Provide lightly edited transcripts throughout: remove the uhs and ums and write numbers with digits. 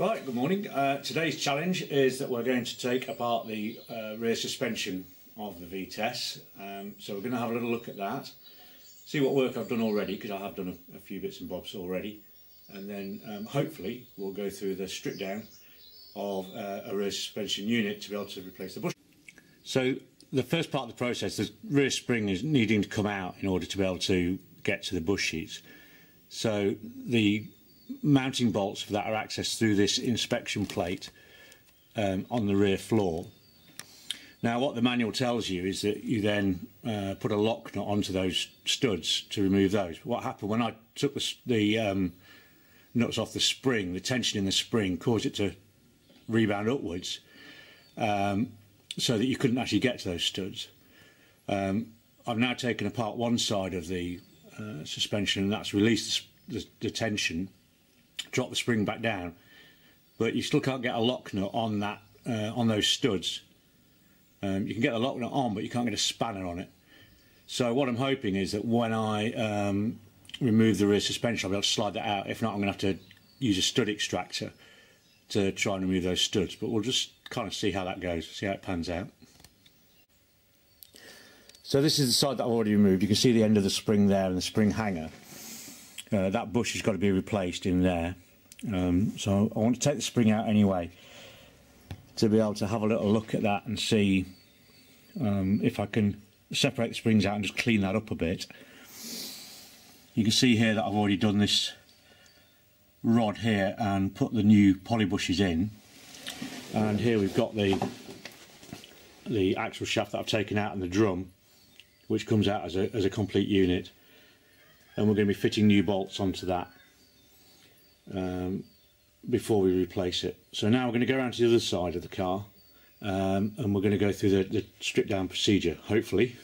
Right, good morning. Today's challenge is that we're going to take apart the rear suspension of the Vitesse. So we're going to have a little look at that, see what work I've done already, because I have done a few bits and bobs already, and then hopefully we'll go through the strip down of a rear suspension unit to be able to replace the bush. So the first part of the process, the rear spring is needing to come out in order to be able to get to the bush sheets. So the mounting bolts for that are accessed through this inspection plate on the rear floor. Now what the manual tells you is that you then put a lock nut onto those studs to remove those. What happened when I took the nuts off the spring, the tension in the spring caused it to rebound upwards, so that you couldn't actually get to those studs. I've now taken apart one side of the suspension, and that's released the tension, drop the spring back down, but you still can't get a lock nut on that on those studs. You can get the lock nut on, but you can't get a spanner on it. So what I'm hoping is that when I remove the rear suspension, I'll be able to slide that out. If not, I'm going to have to use a stud extractor to try and remove those studs, but we'll just kind of see how that goes, see how it pans out. So this is the side that I've already removed. You can see the end of the spring there and the spring hanger. That bush has got to be replaced in there. So I want to take the spring out anyway to be able to have a little look at that and see if I can separate the springs out and just clean that up a bit. You can see here that I've already done this rod here and put the new poly bushes in, and here we've got the axle shaft that I've taken out and the drum, which comes out as a complete unit. And we're going to be fitting new bolts onto that before we replace it. So now we're going to go around to the other side of the car, and we're going to go through the strip down procedure, hopefully,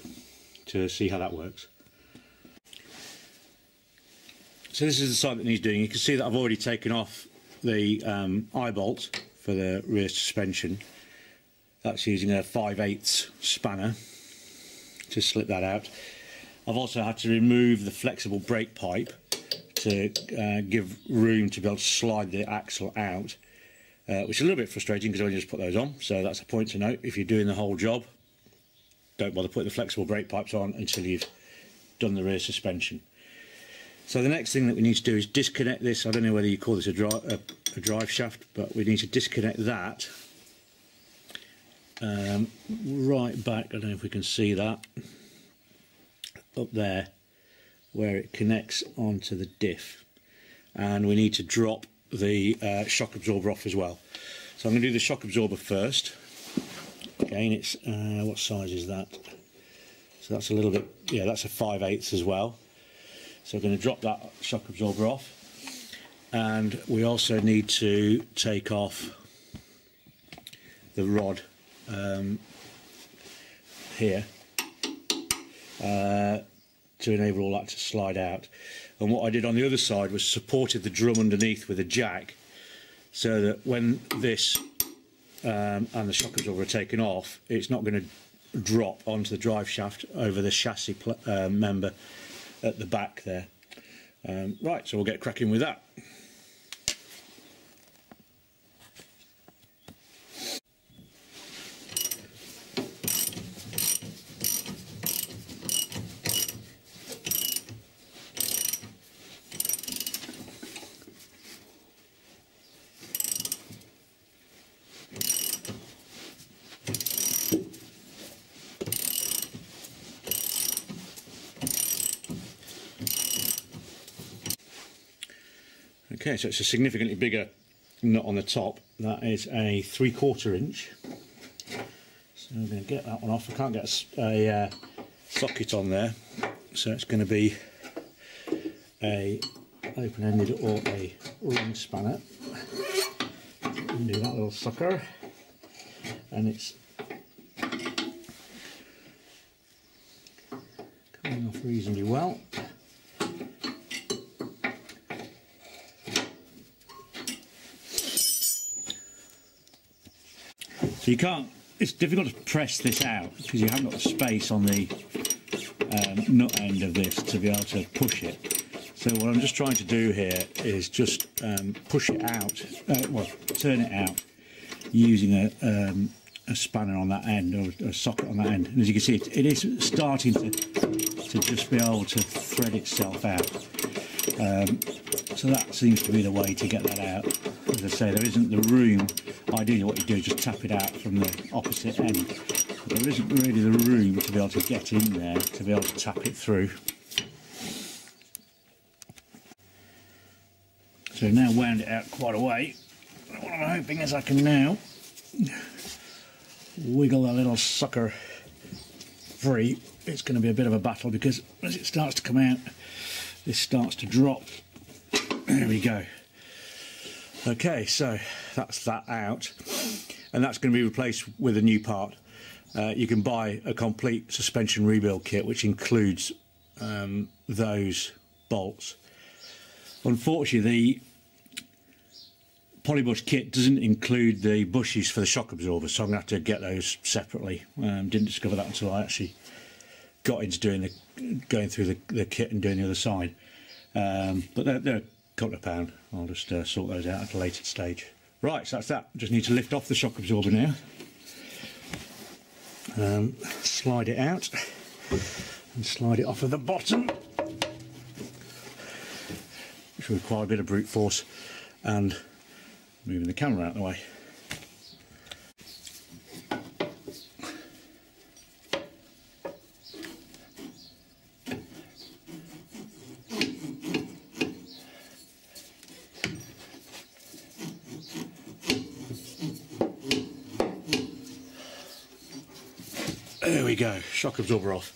to see how that works. So this is the side that needs doing. You can see that I've already taken off the eye bolt for the rear suspension. That's using a 5/8 spanner to slip that out. I've also had to remove the flexible brake pipe to give room to be able to slide the axle out, which is a little bit frustrating because I only just put those on. So that's a point to note. If you're doing the whole job, don't bother putting the flexible brake pipes on until you've done the rear suspension. So the next thing that we need to do is disconnect this. I don't know whether you call this a drive shaft, but we need to disconnect that right back. I don't know if we can see that up there where it connects onto the diff, and we need to drop the shock absorber off as well. So I'm going to do the shock absorber first. Again, it's what size is that? So that's a little bit, yeah, that's a 5/8 as well. So I'm going to drop that shock absorber off, and we also need to take off the rod here to enable all that to slide out. And what I did on the other side was supported the drum underneath with a jack, so that when this and the shock absorber are taken off, it's not going to drop onto the drive shaft over the chassis member at the back there. Right, so we'll get cracking with that. Okay, so it's a significantly bigger nut on the top. That is a 3/4 inch. So I'm going to get that one off. I can't get a socket on there, so it's going to be a open-ended or a ring spanner. Undo that little sucker, and it's coming off reasonably well. So you can't, it's difficult to press this out because you haven't got the space on the nut end of this to be able to push it. So what I'm just trying to do here is just push it out, well, turn it out using a spanner on that end, or a socket on that end. And as you can see, it is starting to just be able to thread itself out. So that seems to be the way to get that out. As I say, there isn't the room. Ideally what you do is just tap it out from the opposite end. But there isn't really the room to be able to get in there, to be able to tap it through. So now wound it out quite a way. What I'm hoping is I can now wiggle that little sucker free. It's going to be a bit of a battle because as it starts to come out, this starts to drop. There we go. Okay, so that's that out, and that's going to be replaced with a new part. You can buy a complete suspension rebuild kit which includes those bolts. Unfortunately, the Polybush kit doesn't include the bushes for the shock absorbers, so I'm going to have to get those separately. Didn't discover that until I actually got into going through the kit and doing the other side. But they're a couple of pound. I'll just sort those out at a later stage. Right, so that's that. Just need to lift off the shock absorber now. Slide it out and slide it off of the bottom, which will require a bit of brute force and moving the camera out of the way. There we go, shock absorber off.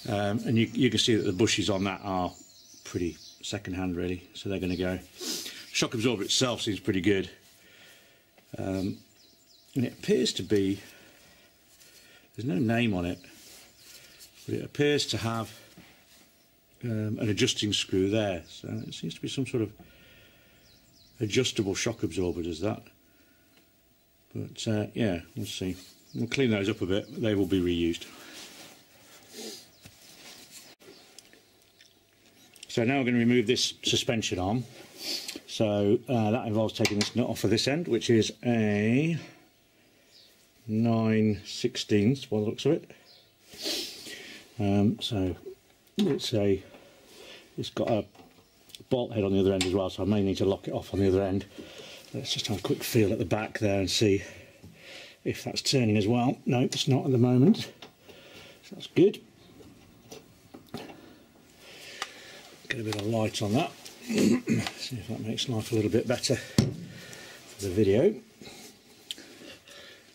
And you can see that the bushes on that are pretty second hand really, so they're going to go. Shock absorber itself seems pretty good, and it appears to be, there's no name on it, but it appears to have an adjusting screw there, so it seems to be some sort of adjustable shock absorber does that. But yeah, we'll see. We'll clean those up a bit, but they will be reused. So now we're going to remove this suspension arm. So that involves taking this nut off of this end, which is a 9/16 by the looks of it. So it's got a bolt head on the other end as well, so I may need to lock it off on the other end. Let's just have a quick feel at the back there and see if that's turning as well. No, it's not at the moment, so that's good. Get a bit of light on that. See if that makes life a little bit better for the video.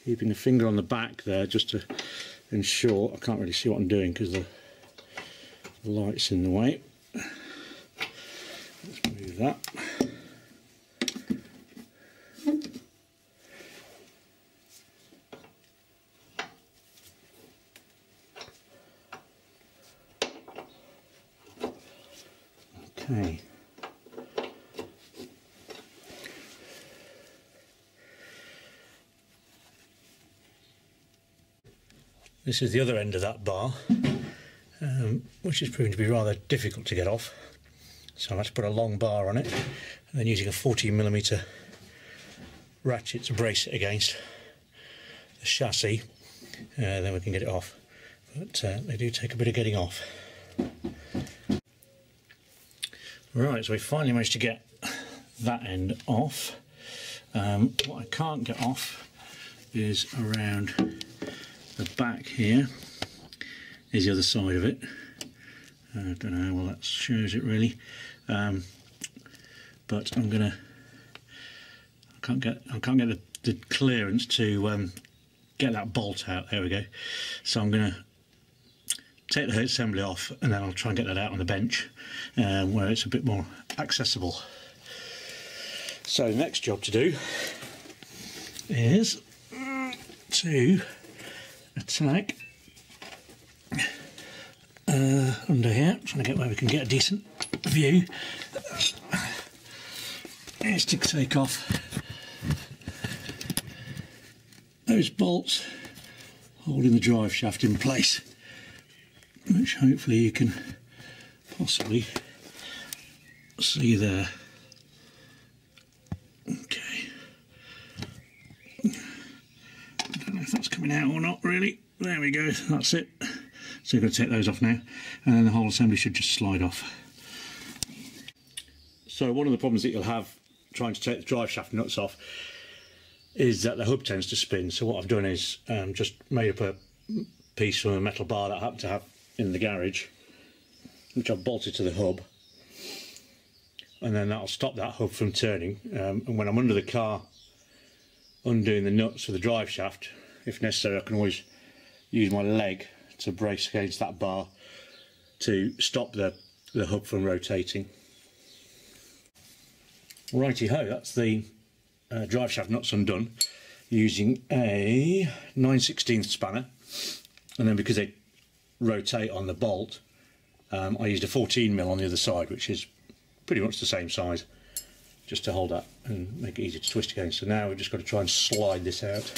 Keeping the finger on the back there just to ensure, I can't really see what I'm doing because the light's in the way. Let's move that. Okay. This is the other end of that bar, which is proving to be rather difficult to get off. So I have to put a long bar on it, and then using a 14mm ratchet to brace it against the chassis, then we can get it off. But they do take a bit of getting off. Right, so we finally managed to get that end off. What I can't get off is around the back here, is the other side of it. I don't know how well that shows it really, but I'm gonna. I can't get the clearance to get that bolt out. There we go. So I'm gonna take the assembly off, and then I'll try and get that out on the bench where it's a bit more accessible. So the next job to do is to attack under here, trying to get where we can get a decent view, is to take off those bolts holding the drive shaft in place, which hopefully you can possibly see there. Okay. I don't know if that's coming out or not really. There we go, that's it. So you're going to take those off now, and then the whole assembly should just slide off. So one of the problems that you'll have trying to take the drive shaft nuts off is that the hub tends to spin. So what I've done is just made up a piece from a metal bar that I happen to have in the garage, which I've bolted to the hub, and then that'll stop that hub from turning. And when I'm under the car undoing the nuts for the drive shaft, if necessary, I can always use my leg to brace against that bar to stop the hub from rotating. Righty ho, that's the drive shaft nuts undone using a 9/16 spanner, and then because they rotate on the bolt, I used a 14mm on the other side, which is pretty much the same size, just to hold that and make it easy to twist against. So now we've just got to try and slide this out.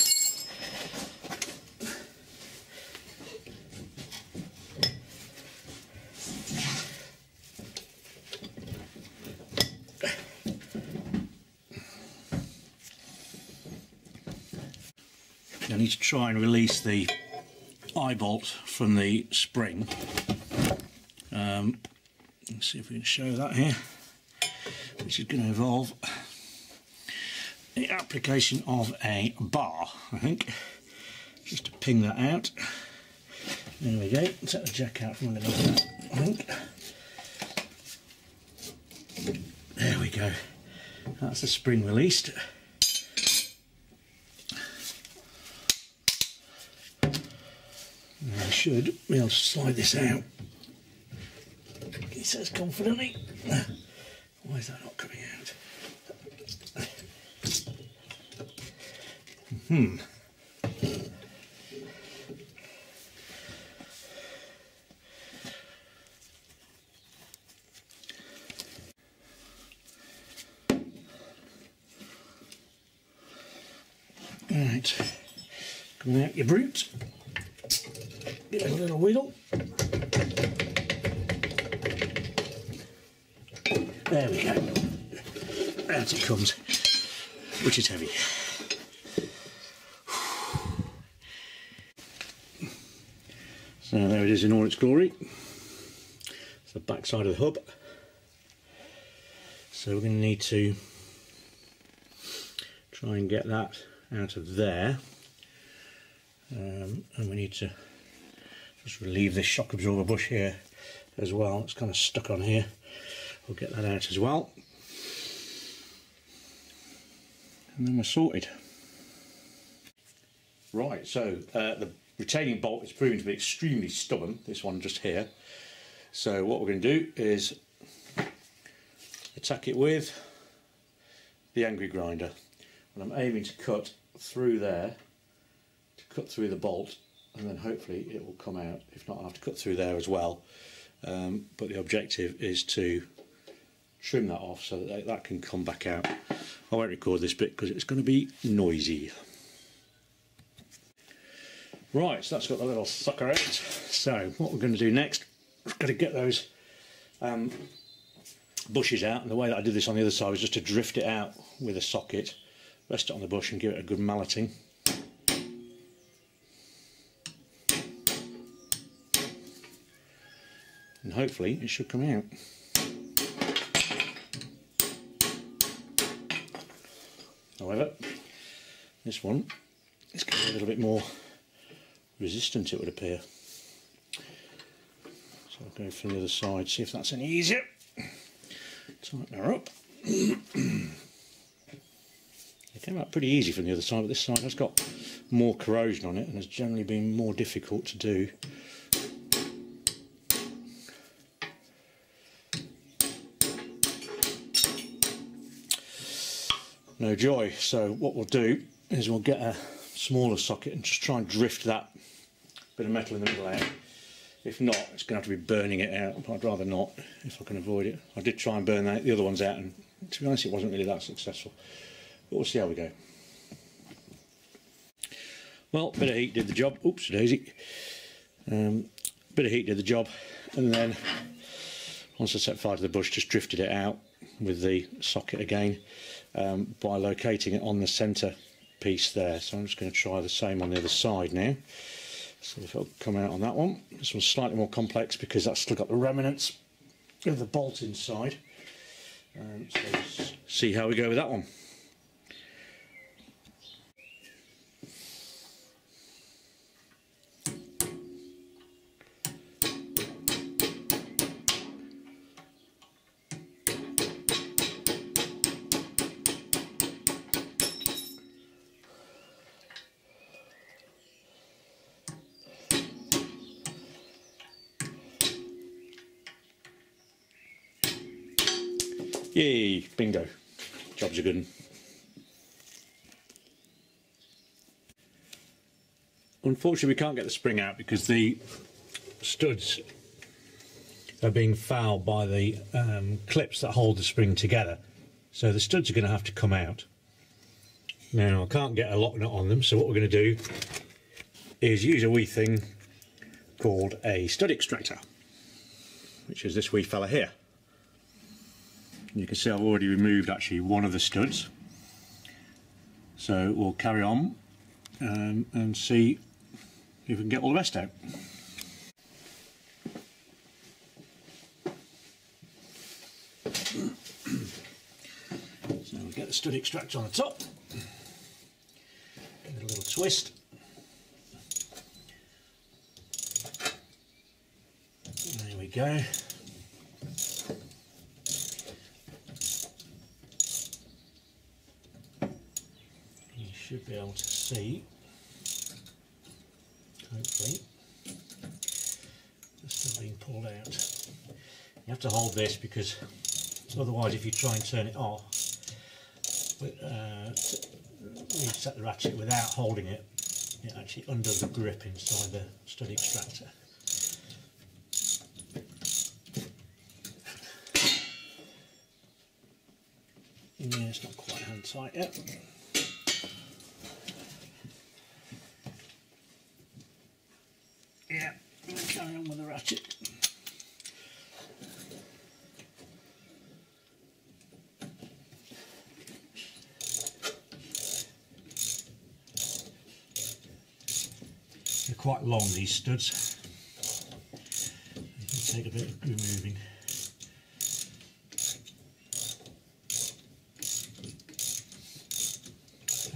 I need to try and release the eye bolt from the spring. Let's see if we can show that here, which is going to involve the application of a bar, I think, just to ping that out. There we go. Take the jack out from underneath that, I think. There we go. That's the spring released. I should be able to slide this out. He says confidently. Why is that not coming out? Right, coming out your brute. Give it a little wiggle. There we go. Out it comes, which is heavy. So there it is in all its glory. It's the back side of the hub. So we're going to need to try and get that out of there. And we need to just relieve this shock absorber bush here as well. It's kind of stuck on here. We'll get that out as well. And then we're sorted. Right, so the retaining bolt is proving to be extremely stubborn, this one just here. So what we're going to do is attack it with the angry grinder. And I'm aiming to cut through there, to cut through the bolt, and then hopefully it will come out. If not, I'll have to cut through there as well. But the objective is to trim that off so that that can come back out. I won't record this bit because it's going to be noisy. Right, so that's got the little sucker out. So what we're going to do next, we've got to get those bushes out, and the way that I did this on the other side was just to drift it out with a socket, rest it on the bush and give it a good malleting. And hopefully it should come out. However, this one is going to be a little bit more resistant, it would appear. So I'll go from the other side, see if that's any easier. Tighten her up. It came out pretty easy from the other side, but this side has got more corrosion on it and has generally been more difficult to do. No joy. So what we'll do is we'll get a smaller socket and just try and drift that bit of metal in the middle out. If not, it's going to have to be burning it out, but I'd rather not if I can avoid it. I did try and burn the other ones out, and to be honest it wasn't really that successful, but we'll see how we go. Well, bit of heat did the job. Oops, daisy. Bit of heat did the job, and then once I set fire to the bush, just drifted it out with the socket again by locating it on the centre piece there. So I'm just going to try the same on the other side now. See if it'll come out on that one. This one's slightly more complex because that's still got the remnants of the bolt inside. So let's see how we go with that one. Yay, bingo. Job's a good one. Unfortunately we can't get the spring out because the studs are being fouled by the clips that hold the spring together. So the studs are going to have to come out. Now I can't get a lock nut on them, so what we're going to do is use a wee thing called a stud extractor, which is this wee fella here. You can see I've already removed actually one of the studs, so we'll carry on and see if we can get all the rest out. So we'll get the stud extractor on the top, give it a little twist. There we go. Should be able to see, hopefully, the stud being pulled out. You have to hold this because otherwise if you try and turn it off, reset the ratchet without holding it, it actually undoes the grip inside the stud extractor. Yeah, it's not quite hand tight yet. Yeah, we'll carry on with the ratchet. They're quite long, these studs. They can take a bit of removing.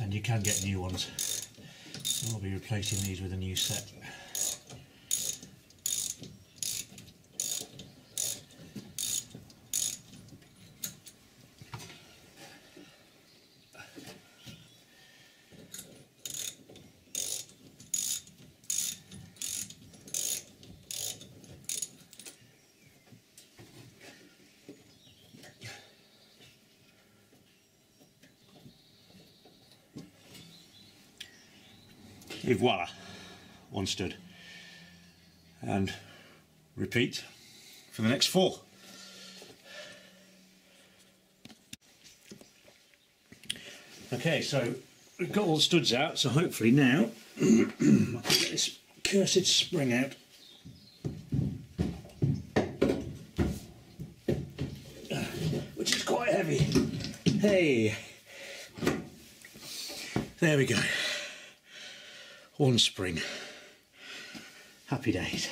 And you can get new ones. So I'll be replacing these with a new set. Et voila, one stud, and repeat for the next 4. Okay, so we've got all the studs out, so hopefully now I can get this cursed spring out. Which is quite heavy. Hey, there we go. One spring. Happy days.